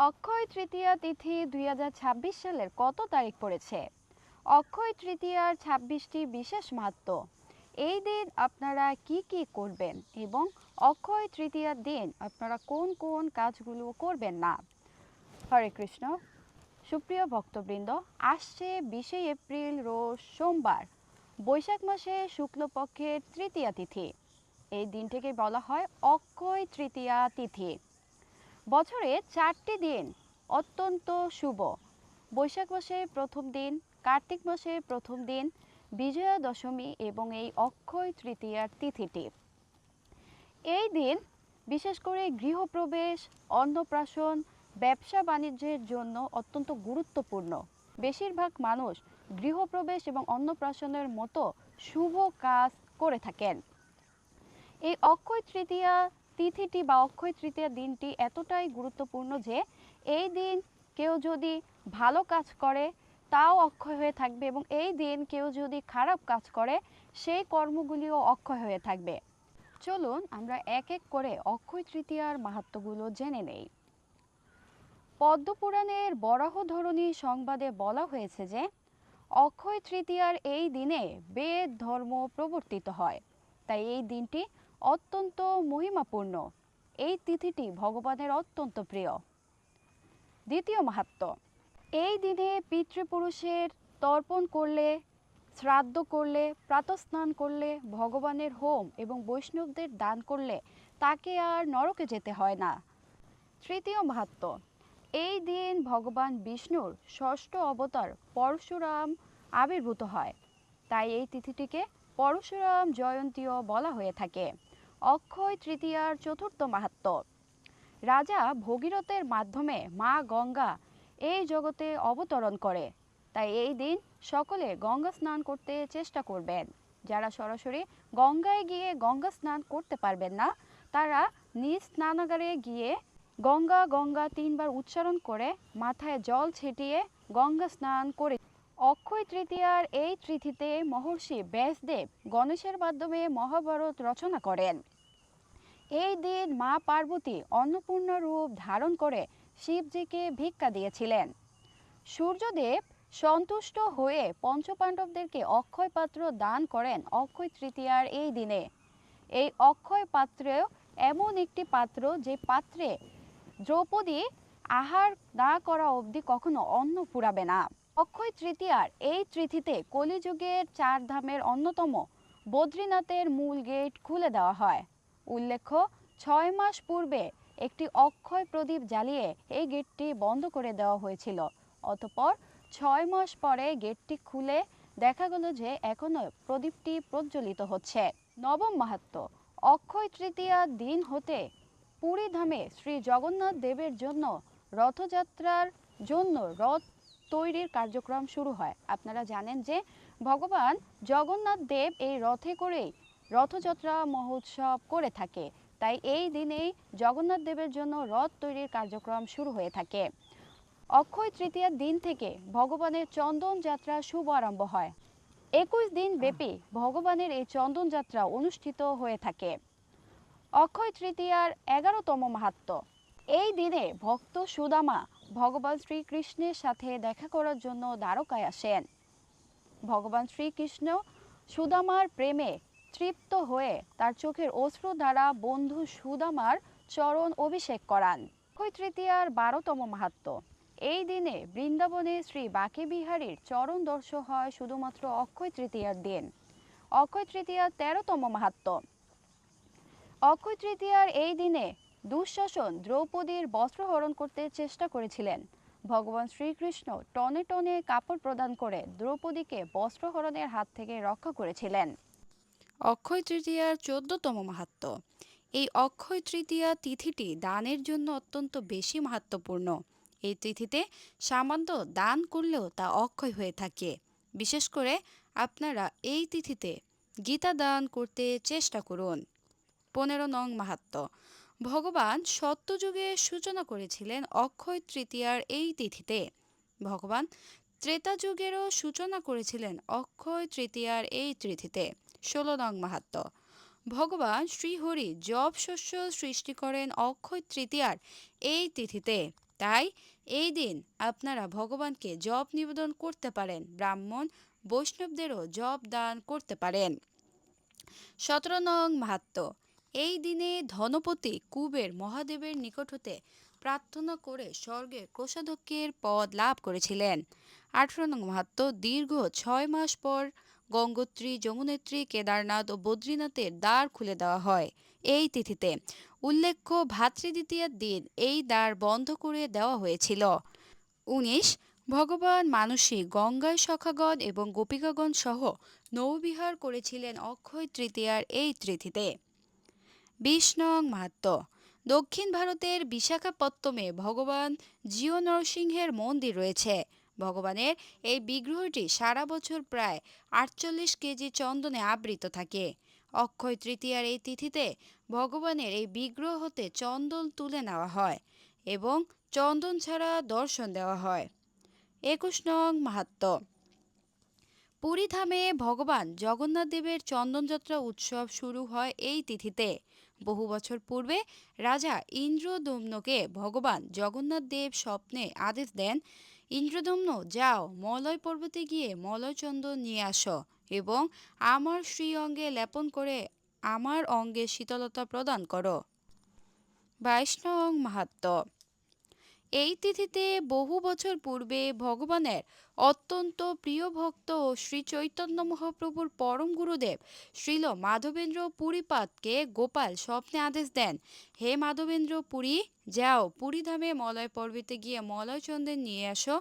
অক্ষয় তৃতীয়া তিথি ২০২৬ সালের কত তারিখ পড়েছে? অক্ষয় তৃতীয়ার ২৬টি বিশেষ মাহাত্ম্য। এই দিন আপনারা কি কি করবেন এবং অক্ষয় তৃতীয়ার দিন আপনারা কোন কোন কাজগুলো করবেন না? হরে কৃষ্ণ। সুপ্রিয় ভক্তবৃন্দ, আসছে ২০ এপ্রিল রোজ সোমবার, বৈশাখ মাসে শুক্লপক্ষের তৃতীয়া তিথি। এই দিনটিকে বলা হয় অক্ষয় তৃতীয়া তিথি। বছরে 4টি দিন অত্যন্ত শুভ। বৈশাখ মাসের প্রথম দিন, কার্তিক মাসের প্রথম দিন, বিজয়া দশমী এবং এই অক্ষয় তৃতীয়ার তিথিটি। এই দিন বিশেষ করে গৃহপ্রবেশ, অন্নপ্রাশন, ব্যবসা বাণিজ্যের জন্য অত্যন্ত গুরুত্বপূর্ণ। বেশিরভাগ মানুষ গৃহপ্রবেশ এবং অন্নপ্রাশনের মতো শুভ কাজ করে থাকেন। এই অক্ষয় তৃতীয়া তিথিটি বা অক্ষয় তৃতীয়া দিনটি এতটাই গুরুত্বপূর্ণ যে এই দিন কেউ যদি ভালো কাজ করে তাও অক্ষয় হয়ে থাকবে, এবং এই দিন কেউ যদি খারাপ কাজ করে সেই কর্মগুলিও অক্ষয় হয়ে থাকবে। চলুন আমরা এক এক করে অক্ষয় তৃতীয়ার মাহাত্ম্যগুলো জেনে নেই। পদ্মপুরাণের বরাহধরণী সংবাদে বলা হয়েছে যে অক্ষয় তৃতীয়ার এই দিনে বেদ ধর্ম প্রবর্তিত হয়, তাই এই দিনটি অত্যন্ত মহিমাপূর্ণ। এই তিথিটি ভগবানের অত্যন্ত প্রিয়। দ্বিতীয় মাহাত্ম্য, এই দিনে পিতৃপুরুষের তর্পণ করলে, শ্রাদ্ধ করলে, প্রাতঃস্নান করলে, ভগবানের হোম এবং বৈষ্ণবদের দান করলে তাকে আর নরকে যেতে হয় না। তৃতীয় মাহাত্ম্য, এই দিন ভগবান বিষ্ণুর ষষ্ঠ অবতার পরশুরাম আবির্ভূত হয়, তাই এই তিথিটিকে পরশুরাম জয়ন্তীও বলা হয়ে থাকে। অক্ষয় তৃতীয়ার চতুর্থ মাহাত্ম্য, রাজা ভগীরথের মাধ্যমে মা গঙ্গা এই জগতে অবতরণ করে, তাই এই দিন সকলে গঙ্গা স্নান করতে চেষ্টা করবেন। যারা সরাসরি গঙ্গায় গিয়ে গঙ্গা স্নান করতে পারবেন না, তারা নিজ স্নানাগারে গিয়ে গঙ্গা গঙ্গা 3 বার উচ্চারণ করে মাথায় জল ছিটিয়ে গঙ্গা স্নান করে। অক্ষয় তৃতীয়ার এই তিথিতে মহর্ষি ব্যাসদেব গণেশের মাধ্যমে মহাভারত রচনা করেন। এই দিন মা পার্বতী অন্নপূর্ণা রূপ ধারণ করে শিবজিকে ভিক্ষা দিয়েছিলেন। সূর্যদেব সন্তুষ্ট হয়ে পঞ্চপাণ্ডবদেরকে অক্ষয় পাত্র দান করেন অক্ষয় তৃতীয়ার এই দিনে। এই অক্ষয় পাত্র এমন একটি পাত্র যে পাত্রে দ্রৌপদী আহার না করা অবধি কখনো অন্ন ফুরাবে না। অক্ষয় তৃতীয়ার এই তিথিতে কলিযুগের 4 ধামের অন্যতম বদ্রীনাথের মূল গেট খুলে দেওয়া হয়। উল্লেখ্য, 6 মাস পূর্বে একটি অক্ষয় প্রদীপ জ্বালিয়ে এই গেটটি বন্ধ করে দেওয়া হয়েছিল। অতঃপর 6 মাস পরে গেটটি খুলে দেখা গেল যে এখনো প্রদীপটি প্রজ্বলিত হচ্ছে। নবম মাহাত্ম্য, অক্ষয় তৃতীয়া দিন হতে পুরী ধামে শ্রী জগন্নাথ দেবের জন্য রথযাত্রার জন্য রথ তৈরির কার্যক্রম শুরু হয়। আপনারা জানেন যে ভগবান জগন্নাথ দেব এই রথে করেই রথযাত্রা মহোৎসব করে থাকে, তাই এই দিনেই জগন্নাথ দেবের জন্য রথ তৈরির কার্যক্রম শুরু হয়ে থাকে। অক্ষয় তৃতীয়ার দিন থেকে ভগবানের চন্দন যাত্রা শুভ আরম্ভ হয়। 21 দিন ব্যাপী ভগবানের এই চন্দন যাত্রা অনুষ্ঠিত হয়ে থাকে। অক্ষয় তৃতীয়ার 11তম মাহাত্ম্য, এই দিনে ভক্ত সুদামা ভগবান শ্রীকৃষ্ণের সাথে দেখা করার জন্য দ্বারকায় আসেন। ভগবান শ্রীকৃষ্ণ সুদামার প্রেমে তৃপ্ত হয়ে তার চোখের অশ্রু দ্বারা বন্ধু সুদামার চরণ অভিষেক করান। অক্ষয় তৃতীয়ার 12তম মাহাত্ম্য, এই দিনে বৃন্দাবনে শ্রী বাঁকে বিহারীর চরণ দর্শন হয় শুধুমাত্র অক্ষয় তৃতীয়ার দিন। অক্ষয় তৃতীয়ার 13তম মাহাত্ম্য, অক্ষয় তৃতীয়ার এই দিনে দুঃশাসন দ্রৌপদীর বস্ত্রহরণ করতে চেষ্টা করেছিলেন। ভগবান শ্রীকৃষ্ণ টনে টনে কাপড় প্রদান করে দ্রৌপদীকে বস্ত্রহরণের হাত থেকে রক্ষা করেছিলেন। অক্ষয় তৃতীয়ার 14তম মাহাত্ম্য, এই অক্ষয় তৃতীয়া তিথিটি দানের জন্য অত্যন্ত বেশি মাহাত্ম্যপূর্ণ। এই তিথিতে সামান্য দান করলেও তা অক্ষয় হয়ে থাকে। বিশেষ করে আপনারা এই তিথিতে গীতা দান করতে চেষ্টা করুন। 15 নং মাহাত্ম্য, ভগবান সত্যযুগের সূচনা করেছিলেন অক্ষয় তৃতীয়ার এই তিথিতে। ভগবান ত্রেতা যুগেরও সূচনা করেছিলেন অক্ষয় তৃতীয়ার এই তিথিতে। 16 নং মাহাত্ম্য, ভগবান শ্রীহরি জব শস্য সৃষ্টি করেন অক্ষয় তৃতীয়ার এই তিথিতে। তাই এই দিন আপনারা ভগবানকে জপ নিবেদন করতে পারেন, ব্রাহ্মণ বৈষ্ণবদেরও জপ দান করতে পারেন। 17 নং মাহাত্ম্য। এই দিনে ধনপতি কুবের মহাদেবের নিকট হতে প্রার্থনা করে স্বর্গের কোষাধ্যক্ষের পদ লাভ করেছিলেন। 18 নং মাহাত্ম্য। দীর্ঘ 6 মাস পর গঙ্গোত্রী, যমুনেত্রী, কেদারনাথ ও বদ্রীনাথের দ্বার খুলে দেওয়া হয় এই তিথিতে। উল্লেখ্য, ভাতৃদ্বিতীয়ার দিন এই দ্বার বন্ধ করে দেওয়া হয়েছিল। 19 ভগবান মানসী গঙ্গায় সখাগণ এবং গোপিকাগণ সহ নৌবিহার করেছিলেন অক্ষয় তৃতীয়ার এই তিথিতে। 20 নং মাহাত্ম্য। দক্ষিণ ভারতের বিশাখাপত্তমে ভগবান জিও নরসিংহের মন্দির রয়েছে। ভগবানের এই বিগ্রহটি সারা বছর প্রায় 48 কেজি চন্দনে আবৃত থাকে। অক্ষয় তৃতীয়ার এই তিথিতে ভগবানের এই বিগ্রহ হতে চন্দন তুলে নেওয়া হয় এবং চন্দন ছাড়া দর্শন দেওয়া হয়। 21 নং মাহাত্ম্য। পুরী ধামে ভগবান জগন্নাথ দেবের চন্দনযাত্রা উৎসব শুরু হয় এই তিথিতে। বহু বছর পূর্বে রাজা ইন্দ্রদম্নকে ভগবান জগন্নাথ দেব স্বপ্নে আদেশ দেন, ইন্দ্রদম্ন, যাও মলয় পর্বতে গিয়ে মলয় চন্দন নিয়ে আসো এবং আমার শ্রীঅঙ্গে লেপন করে আমার অঙ্গে শীতলতা প্রদান করো। 22 নং মাহাত্ম্য। এই তিথিতে বহু বছর পূর্বে ভগবানের অত্যন্ত প্রিয় ভক্ত শ্রী চৈতন্য মহাপ্রভুর পরম গুরুদেব শ্রীল মাধবেন্দ্র পুরীপাদকে গোপাল স্বপ্নে আদেশ দেন, হে মাধবেন্দ্র পুরী, যাও পুরী ধামে মলয় পর্বতে গিয়ে মলয় চন্দন নিয়ে আসো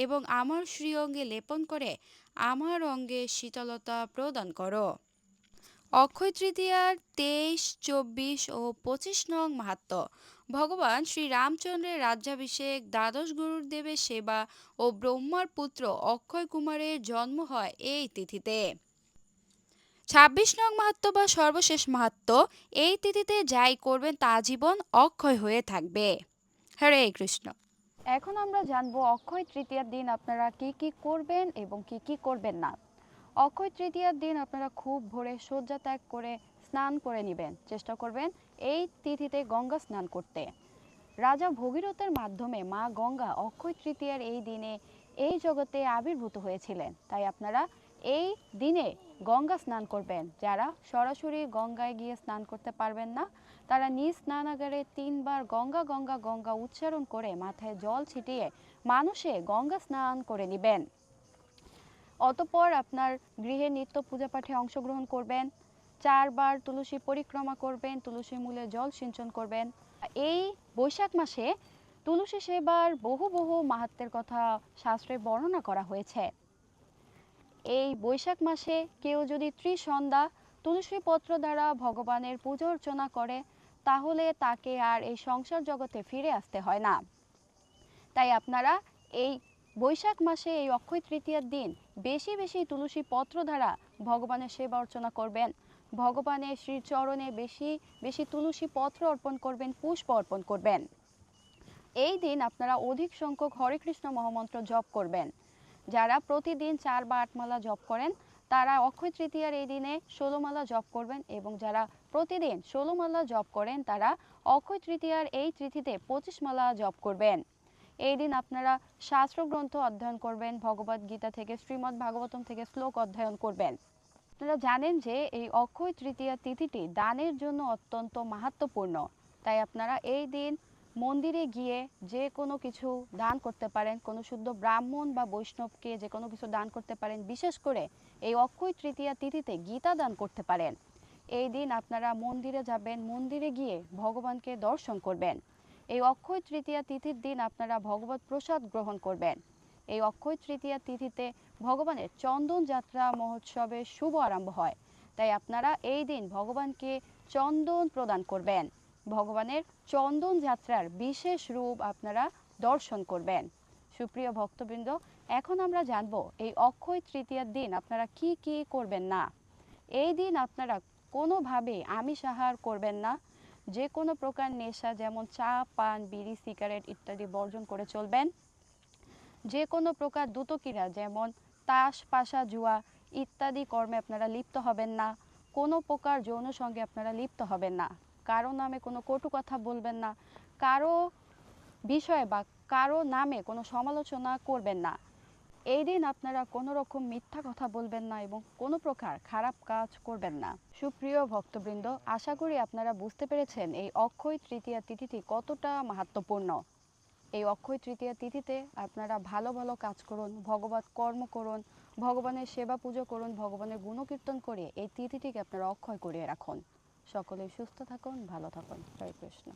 এবং আমার শ্রীঅঙ্গে লেপন করে আমার অঙ্গে শীতলতা প্রদান করো। অক্ষয় তৃতীয়ার 23, 24 ও 25 নং মাহাত্ম্য। ভগবান শ্রী রামচন্দ্রের রাজ্যাভিষেক, দ্বাদশ গুরুদেবের সেবা ও ব্রহ্মার পুত্র অক্ষয় কুমারের জন্ম হয় এই তিথিতে। 26 নং মাহাত্ম্য বা সর্বশেষ মাহাত্ম্য। এই তিথিতে যাই করবেন তা জীবন অক্ষয় হয়ে থাকবে। হরে কৃষ্ণ। এখন আমরা জানবো অক্ষয় তৃতীয়ার দিন আপনারা কি কি করবেন এবং কি কি করবেন না। অক্ষয় তৃতীয়ার দিন আপনারা খুব ভোরে শয্যা ত্যাগ করে স্নান করে নেবেন, চেষ্টা করবেন এই তিথিতে গঙ্গা স্নান করতে। রাজা ভগীরথের মাধ্যমে মা গঙ্গা অক্ষয় তৃতীয়ার এই দিনে এই জগতে আবির্ভূত হয়েছিলেন, তাই আপনারা এই দিনে গঙ্গা স্নান করবেন। যারা সরাসরি গঙ্গায় গিয়ে স্নান করতে পারবেন না, তারা নিজ স্নানাগারে 3 বার গঙ্গা গঙ্গা গঙ্গা উচ্চারণ করে মাথায় জল ছিটিয়ে মানুষে গঙ্গা স্নান করে নেবেন। অতঃপর আপনার গৃহে নিত্য পূজা পাঠে অংশগ্রহণ করবেন, 4 বার তুলসী পরিক্রমা করবেন, তুলসী মূলে জল সিঞ্চন করবেন। এই বৈশাখ মাসে তুলসী সেবার বহু বহু মাহাত্ম্যের কথা শাস্ত্রে বর্ণনা করা হয়েছে। এই বৈশাখ মাসে কেউ যদি ত্রিসন্ধ্যা তুলসী পত্র দ্বারা ভগবানের পূজা অর্চনা করে, তাহলে তাকে আর এই সংসার জগতে ফিরে আসতে হয় না। তাই আপনারা এই বৈশাখ মাসে এই অক্ষয় তৃতীয়ার দিন বেশি বেশি তুলসী পত্র দ্বারা ভগবানের সেবা অর্চনা করবেন, ভগবানের শ্রীচরণে বেশি বেশি তুলসী পত্র অর্পণ করবেন, পুষ্প অর্পণ করবেন। এই দিন আপনারা অধিক সংখ্যক হরে কৃষ্ণ মহামন্ত্র জপ করবেন। যারা প্রতিদিন 4 বা 8 মালা জপ করেন, তারা অক্ষয় তৃতীয়ার এই দিনে 16 মালা জপ করবেন, এবং যারা প্রতিদিন 16 মালা জপ করেন, তারা অক্ষয় তৃতীয়ার এই তিথিতে 25 মালা জপ করবেন। এই দিন আপনারা শাস্ত্রগ্রন্থ অধ্যয়ন করবেন, ভগবদ গীতা থেকে, শ্রীমদ্ ভাগবতম থেকে শ্লোক অধ্যয়ন করবেন। আপনারা জানেন যে এই অক্ষয় তৃতীয়া তিথিটি দানের জন্য অত্যন্ত মাহাত্ম্যপূর্ণ, তাই আপনারা এই দিন মন্দিরে গিয়ে যে কোনো কিছু দান করতে পারেন, কোনো শুদ্ধ ব্রাহ্মণ বা বৈষ্ণবকে যে কোনো কিছু দান করতে পারেন। বিশেষ করে এই অক্ষয় তৃতীয়া তিথিতে গীতা দান করতে পারেন। এই দিন আপনারা মন্দিরে যাবেন, মন্দিরে গিয়ে ভগবানকে দর্শন করবেন। এই অক্ষয় তৃতীয়া তিথির দিন আপনারা ভগবত প্রসাদ গ্রহণ করবেন। এই অক্ষয় তৃতীয়া তিথিতে ভগবানের চন্দন যাত্রা মহোৎসবের শুভ আরম্ভ হয়, তাই আপনারা এই দিন ভগবানকে চন্দন প্রদান করবেন। ভগবানের চন্দন যাত্রার বিশেষ রূপ আপনারা দর্শন করবেন। সুপ্রিয় ভক্তবৃন্দ, এখন আমরা জানবো এই অক্ষয় তৃতীয়ার দিন আপনারা কি কি করবেন না। এই দিন আপনারা কোনোভাবে আমিষ আহার করবেন না। যে কোনো প্রকার নেশা যেমন চা, পান, বিড়ি, সিগারেট ইত্যাদি বর্জন করে চলবেন। যে কোনো প্রকার দুতক্রীড়া যেমন তাস, পাশা, জুয়া ইত্যাদি কর্মে আপনারা লিপ্ত হবেন না। কোনো প্রকার যৌন সঙ্গে আপনারা লিপ্ত হবেন না। কারো নামে কোনো কটু কথা বলবেন না। কারো বিষয়ে বা কারো নামে কোনো সমালোচনা করবেন না। এই দিন আপনারা কোনো রকম মিথ্যা কথা বলবেন না এবং কোনো প্রকার খারাপ কাজ করবেন না। সুপ্রিয় ভক্তবৃন্দ, আশা করি আপনারা বুঝতে পেরেছেন এই অক্ষয় তৃতীয়া তিথিটি কতটা মাহাত্ম্যপূর্ণ। এই অক্ষয় তৃতীয়া তিথিতে আপনারা ভালো ভালো কাজ করুন, ভগবত কর্ম করুন, ভগবানের সেবা পুজো করুন, ভগবানের গুণকীর্তন করে এই তিথিটিকে আপনারা অক্ষয় করিয়ে রাখুন। সকলে সুস্থ থাকুন, ভালো থাকুন। হরে কৃষ্ণ।